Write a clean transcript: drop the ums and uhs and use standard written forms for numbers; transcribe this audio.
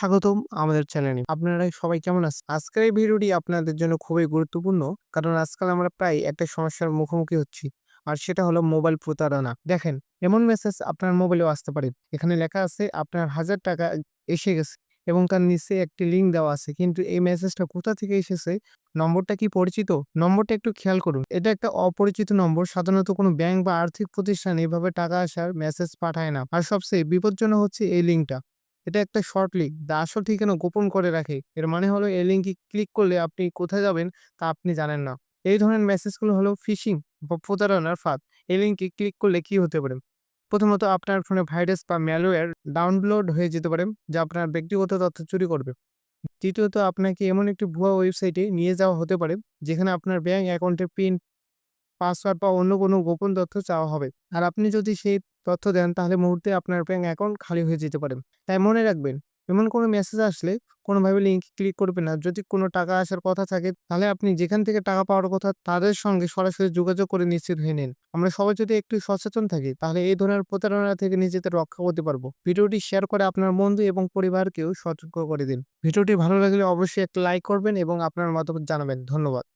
স্বাগতম আমাদের চ্যানেলে। আপনারা সবাই কেমন আছেন? আজকের এই ভিডিওটি আপনাদের জন্য খুবই গুরুত্বপূর্ণ। কারণ আজকাল আমরা প্রায় একটা সমস্যার মুখোমুখি হচ্ছি। আর সেটা হলো মোবাইল প্রতারণা। দেখেন, এমন মেসেজ আপনার মোবাইলেও আসতে পারে। এখানে লেখা আছে আপনার ৳১,০০০ এসে গেছে এবং তার নিচে একটি লিঙ্ক দেওয়া আছে। কিন্তু এই মেসেজটা কোথা থেকে এসেছে? নম্বরটা কি পরিচিত? নম্বরটা একটু খেয়াল করুন। এটা একটা অপরিচিত নম্বর। সাধারণত কোনো ব্যাংক বা আর্থিক প্রতিষ্ঠান এভাবে টাকা আসার মেসেজ পাঠায় না। আর সবচেয়ে বিপজ্জনক হচ্ছে এই লিঙ্কটা। এটা একটা শর্ট লিঙ্ক যা আসল ঠিকানা গোপন করে রাখে। এর মানে হলো এই লিঙ্কে ক্লিক করলে আপনি কোথায় যাবেন তা আপনি জানেন না। এই ধরনের মেসেজগুলো হলো ফিশিং বা প্রতারণার ফাঁদ। এই লিঙ্কে ক্লিক করলে কি হতে পারে? প্রথমত আপনার ফোনে ভাইরাস বা ম্যালওয়্যার ডাউনলোড হয়ে যেতে পারে যা আপনার ব্যক্তিগত তথ্য চুরি করবে। দ্বিতীয়ত আপনাকে এমন একটি ভুয়া ওয়েবসাইটে নিয়ে যাওয়া হতে পারে যেখানে আপনার ব্যাংক অ্যাকাউন্টের পিন, পাসওয়ার্ড বা অন্য কোনো গোপন তথ্য চাওয়া হবে। আর আপনি যদি সেই তথ্য দেন তাহলে মুহূর্তে আপনার ব্যাংক অ্যাকাউন্ট খালি হয়ে যেতে পারে। তাই মনে রাখবেন, এমন কোনো মেসেজ আসলে কোনোভাবে লিঙ্কে ক্লিক করবেন না। যদি কোনো টাকা আসার কথা থাকে তাহলে আপনি যেখান থেকে টাকা পাওয়ার কথা তাদের সঙ্গে সরাসরি যোগাযোগ করে নিশ্চিত হয়ে নিন। আমরা সবাই যদি একটু সচেতন থাকি তাহলে এই ধরনের প্রতারণা থেকে নিজেদের রক্ষা করতে পারবো। ভিডিওটি শেয়ার করে আপনার বন্ধু এবং পরিবারকেও সতর্ক করে দিন। ভিডিওটি ভালো লাগলে অবশ্যই একটা লাইক করবেন এবং আপনার মতামত জানাবেন। ধন্যবাদ।